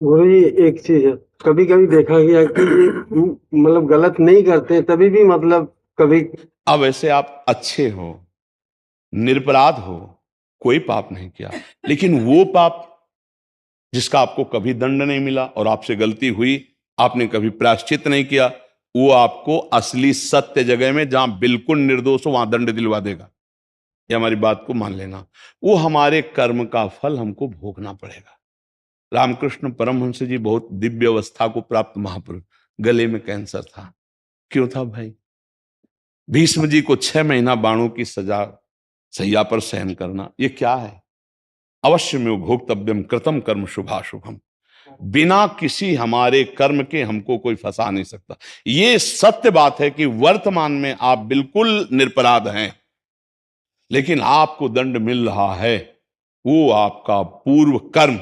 गुरु जी, एक चीज है, कभी कभी देखा गया कि मतलब गलत नहीं करते तभी भी मतलब कभी। अब ऐसे आप अच्छे हो, निरपराध हो, कोई पाप नहीं किया, लेकिन वो पाप जिसका आपको कभी दंड नहीं मिला और आपसे गलती हुई, आपने कभी प्रायश्चित नहीं किया, वो आपको असली सत्य जगह में जहां बिल्कुल निर्दोष हो वहां दंड दिलवा देगा। ये हमारी बात को मान लेना। वो हमारे कर्म का फल हमको भोगना पड़ेगा। रामकृष्ण परमहंस जी बहुत दिव्य अवस्था को प्राप्त महापुरुष, गले में कैंसर था। क्यों था भाई? भीष्म जी को 6 महीना बाणों की सजा सैया पर सहन करना, ये क्या है? अवश्य में भोक्तव्यम कृतम कर्म शुभाशुभम। बिना किसी हमारे कर्म के हमको कोई फंसा नहीं सकता। ये सत्य बात है कि वर्तमान में आप बिल्कुल निरपराध हैं, लेकिन आपको दंड मिल रहा है वो आपका पूर्व कर्म,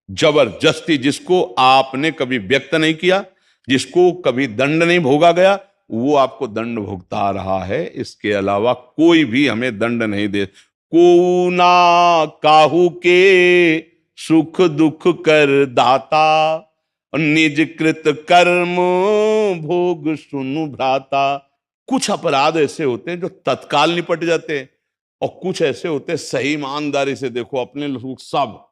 जबरदस्ती, जिसको आपने कभी व्यक्त नहीं किया, जिसको कभी दंड नहीं भोगा गया, वो आपको दंड भुगता रहा है। इसके अलावा कोई भी हमें दंड नहीं दे। को ना काहू के सुख दुख कर दाता, निज कृत कर्म भोग सुनु भ्राता। कुछ अपराध ऐसे होते हैं जो तत्काल निपट जाते हैं, और कुछ ऐसे होते हैं सही ईमानदारी से देखो अपने लोग सब,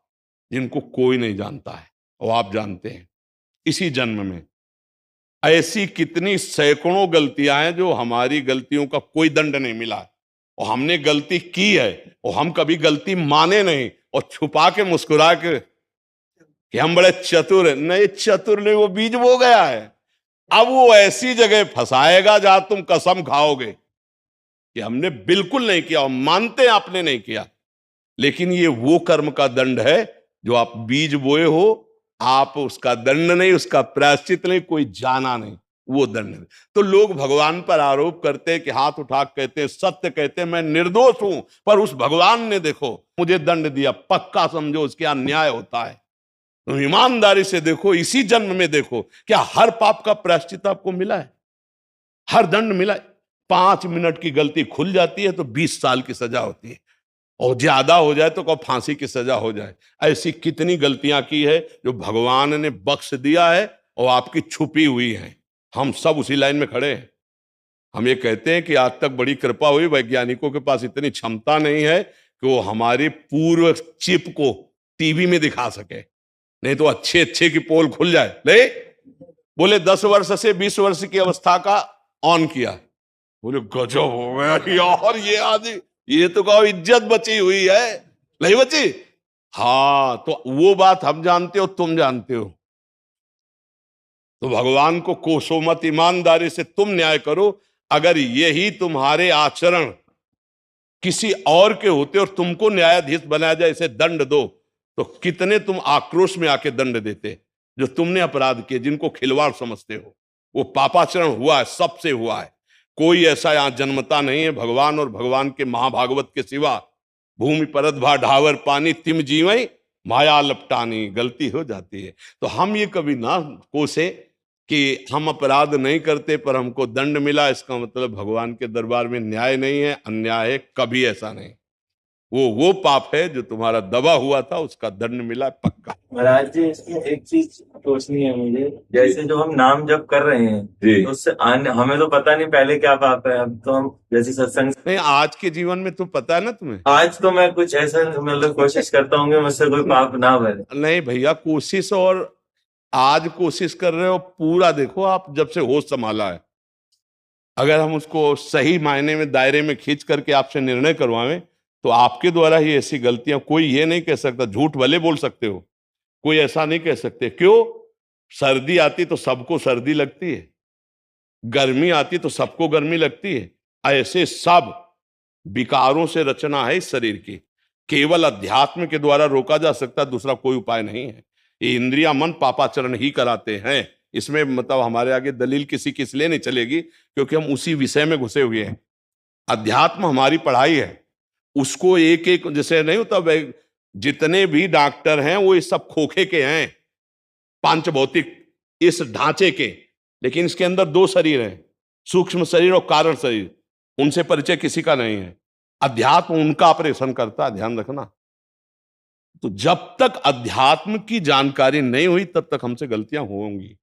जिनको कोई नहीं जानता है और आप जानते हैं। इसी जन्म में ऐसी कितनी सैकड़ों गलतियां हैं जो हमारी गलतियों का कोई दंड नहीं मिला है, और हमने गलती की है और हम कभी गलती माने नहीं और छुपा के मुस्कुरा के कि हम बड़े चतुर हैं। नहीं, चतुर नहीं, वो बीज बो गया है। अब वो ऐसी जगह फंसाएगा जहां तुम कसम खाओगे कि हमने बिल्कुल नहीं किया, और मानते हैं आपने नहीं किया, लेकिन ये वो कर्म का दंड है जो आप बीज बोए हो। आप उसका दंड नहीं, उसका प्रायश्चित नहीं, कोई जाना नहीं, वो दंड नहीं। तो लोग भगवान पर आरोप करते हैं कि हाथ उठा कहते हैं, सत्य कहते हैं मैं निर्दोष हूं, पर उस भगवान ने देखो मुझे दंड दिया, पक्का समझो उसके अन्याय होता है। तुम ईमानदारी से देखो, इसी जन्म में देखो, क्या हर पाप का प्रायश्चित आपको मिला है? हर दंड मिला है? 5 मिनट की गलती खुल जाती है तो 20 साल की सजा होती है, और ज्यादा हो जाए तो कब फांसी की सजा हो जाए। ऐसी कितनी गलतियां की है जो भगवान ने बख्श दिया है और आपकी छुपी हुई है। हम सब उसी लाइन में खड़े हैं। हम ये कहते हैं कि आज तक बड़ी कृपा हुई, वैज्ञानिकों के पास इतनी क्षमता नहीं है कि वो हमारी पूर्व चिप को टीवी में दिखा सके, नहीं तो अच्छे अच्छे की पोल खुल जाए। ले बोले 10 वर्ष से 20 वर्ष की अवस्था का ऑन किया, बोले गजब हो गया यार, ये आदमी, ये तो कहो इज्जत बची हुई है, नहीं बची? हाँ, तो वो बात हम जानते हो, तुम जानते हो। तो भगवान को कोसो मत, ईमानदारी से तुम न्याय करो। अगर यही तुम्हारे आचरण किसी और के होते और तुमको न्यायाधीश बनाया जाए, इसे दंड दो, तो कितने तुम आक्रोश में आके दंड देते। जो तुमने अपराध किए, जिनको खिलवाड़ समझते हो, वो पापाचरण हुआ है, सबसे हुआ है। कोई ऐसा यहां जन्मता नहीं है भगवान और भगवान के महाभागवत के सिवा। भूमि परत भा ढावर पानी तिम जीवई माया लपटानी, गलती हो जाती है। तो हम ये कभी ना कोसे कि हम अपराध नहीं करते पर हमको दंड मिला, इसका मतलब भगवान के दरबार में न्याय नहीं है, अन्याय है। कभी ऐसा नहीं। वो पाप है जो तुम्हारा दबा हुआ था, उसका दंड मिला पक्का। महाराज जी, इसमें एक चीज सोचनी है मुझे। जैसे जो हम नाम जप कर रहे हैं जी। तो उससे हमें तो पता नहीं पहले क्या पाप है। अब तो हम जैसे सत्संग नहीं, आज के जीवन में तो पता है ना तुम्हें। आज तो मैं कुछ ऐसा मतलब कोशिश करता हूँ कि मुझसे कोई पाप ना बने। नहीं भैया, कोशिश, और आज कोशिश कर रहे हो पूरा, देखो आप जब से होश संभाला है, अगर हम उसको सही मायने में दायरे में खींच करके आपसे निर्णय करवाएं तो आपके द्वारा ही ऐसी गलतियां कोई ये नहीं कह सकता। झूठ भले बोल सकते हो, कोई ऐसा नहीं कह सकते। क्यों? सर्दी आती तो सबको सर्दी लगती है, गर्मी आती तो सबको गर्मी लगती है। ऐसे सब विकारों से रचना है इस शरीर की, केवल अध्यात्म के द्वारा रोका जा सकता, दूसरा कोई उपाय नहीं है। ये इंद्रिया मन पापाचरण ही कराते हैं। इसमें मतलब हमारे आगे दलील किसी की इसलिए नहीं चलेगी क्योंकि हम उसी विषय में घुसे हुए हैं। अध्यात्म हमारी पढ़ाई है, उसको एक एक जैसे नहीं होता, जितने भी डॉक्टर हैं वो इस सब खोखे के हैं, पांच भौतिक इस ढांचे के, लेकिन इसके अंदर दो शरीर हैं, सूक्ष्म शरीर और कारण शरीर। उनसे परिचय किसी का नहीं है। अध्यात्म उनका ऑपरेशन करता है, ध्यान रखना। तो जब तक अध्यात्म की जानकारी नहीं हुई तब तक हमसे गलतियां होंगी,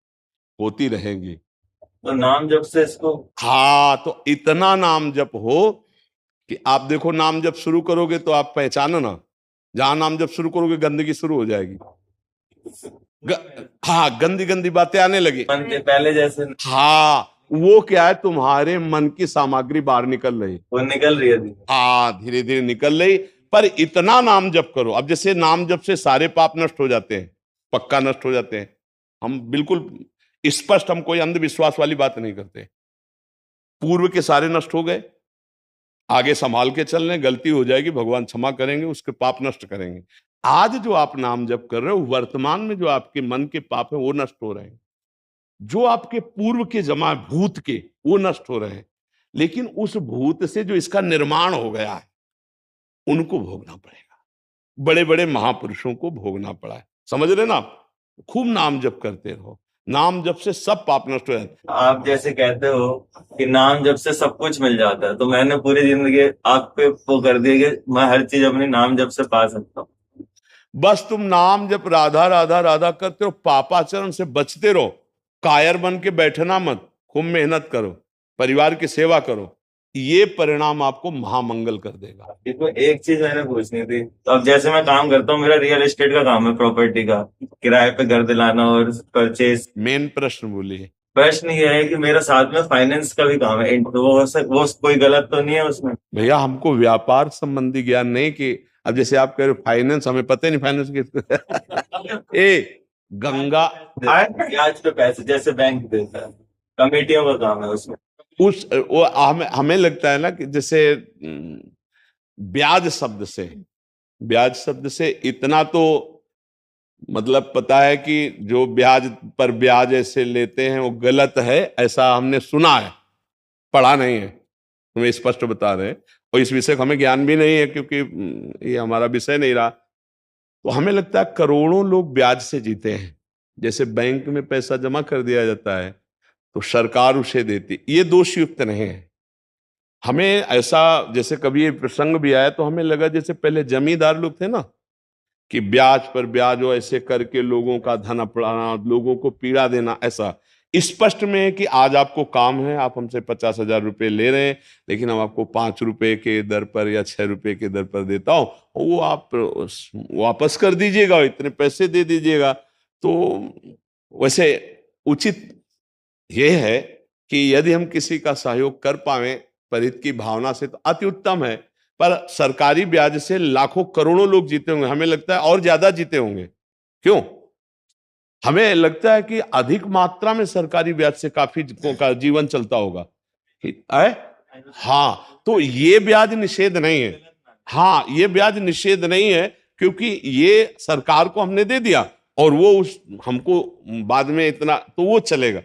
होती रहेंगी। तो नाम जब से इसको हाँ, तो इतना नाम जप हो कि आप देखो, नाम जप शुरू करोगे तो आप पहचानो ना, जहां नाम जप शुरू करोगे गंदगी शुरू हो जाएगी। हाँ, गंदी गंदी बातें आने लगी। मन के पहले जैसे हाँ, वो क्या है, तुम्हारे मन की सामग्री बाहर निकल रही, वो निकल रही है अभी। हाँ, धीरे धीरे निकल रही। पर इतना नाम जप करो, अब जैसे नाम जप से सारे पाप नष्ट हो जाते हैं, पक्का नष्ट हो जाते हैं। हम बिल्कुल स्पष्ट, हम कोई अंधविश्वास वाली बात नहीं करते। पूर्व के सारे नष्ट हो गए, आगे संभाल के चल रहे, गलती हो जाएगी भगवान क्षमा करेंगे, उसके पाप नष्ट करेंगे। आज जो आप नाम जप कर रहे हो, वर्तमान में जो आपके मन के पाप है वो नष्ट हो रहे हैं, जो आपके पूर्व के जमा भूत के वो नष्ट हो रहे हैं। लेकिन उस भूत से जो इसका निर्माण हो गया है उनको भोगना पड़ेगा, बड़े बड़े महापुरुषों को भोगना पड़ा है, समझ रहे ना आप? खूब नाम जप करते रहो, नाम जप से सब पाप नष्ट हो जाते हैं। आप जैसे कहते हो कि नाम जब से सब कुछ मिल जाता है, तो मैंने पूरी जिंदगी आप पे वो कर दी कि मैं हर चीज अपने नाम जब से पा सकता हूँ। बस तुम नाम जप राधा राधा राधा करते हो, पापाचरण से बचते रहो, कायर बन के बैठना मत, खूब मेहनत करो, परिवार की सेवा करो, ये परिणाम आपको महामंगल कर देगा। इसमें एक चीज मैंने पूछनी थी। तो अब जैसे मैं काम करता हूँ, मेरा रियल एस्टेट का काम है, प्रॉपर्टी का किराए पे घर दिलाना और परचेज। मेन प्रश्न बोलिए। प्रश्न ये है कि मेरा साथ में फाइनेंस का भी काम है, तो वो कोई गलत तो नहीं है उसमें? भैया, हमको व्यापार संबंधी ज्ञान नहीं, कि अब जैसे आप कह रहे हो फाइनेंस, हमें पता ही नहीं फाइनेंस की ए गंगा ब्याज पे पैसे जैसे बैंक देता है, कमेटियों का काम है उसमें। उस वो हमें लगता है ना कि जैसे ब्याज शब्द से, ब्याज शब्द से इतना तो मतलब पता है कि जो ब्याज पर ब्याज ऐसे लेते हैं वो गलत है, ऐसा हमने सुना है, पढ़ा नहीं है, तुम्हें स्पष्ट बता रहे हैं। और इस विषय का हमें ज्ञान भी नहीं है क्योंकि ये हमारा विषय नहीं रहा। तो हमें लगता है करोड़ों लोग ब्याज से जीते हैं, जैसे बैंक में पैसा जमा कर दिया जाता है तो सरकार उसे देती, ये दोषयुक्त नहीं है। हमें ऐसा, जैसे कभी ये प्रसंग भी आया तो हमें लगा जैसे पहले जमींदार लोग थे ना, कि ब्याज पर ब्याज हो ऐसे करके लोगों का धन अपड़ाना, लोगों को पीड़ा देना, ऐसा स्पष्ट में है कि आज आपको काम है, आप हमसे 50,000 रुपए ले रहे हैं, लेकिन हम आपको 5 रुपए के दर पर या 6 रुपए के दर पर देता हूं, वो आप वापस कर दीजिएगा, इतने पैसे दे दीजिएगा। तो वैसे उचित यह है कि यदि हम किसी का सहयोग कर पाए परित की भावना से तो अति उत्तम है। पर सरकारी ब्याज से लाखों करोड़ों लोग जीते होंगे, हमें लगता है और ज्यादा जीते होंगे। क्यों? हमें लगता है कि अधिक मात्रा में सरकारी ब्याज से काफी का जीवन चलता होगा। हाँ, तो ये ब्याज निषेध नहीं है। हाँ, ये ब्याज निषेध नहीं है, क्योंकि ये सरकार को हमने दे दिया और वो उस हमको बाद में इतना, तो वो चलेगा।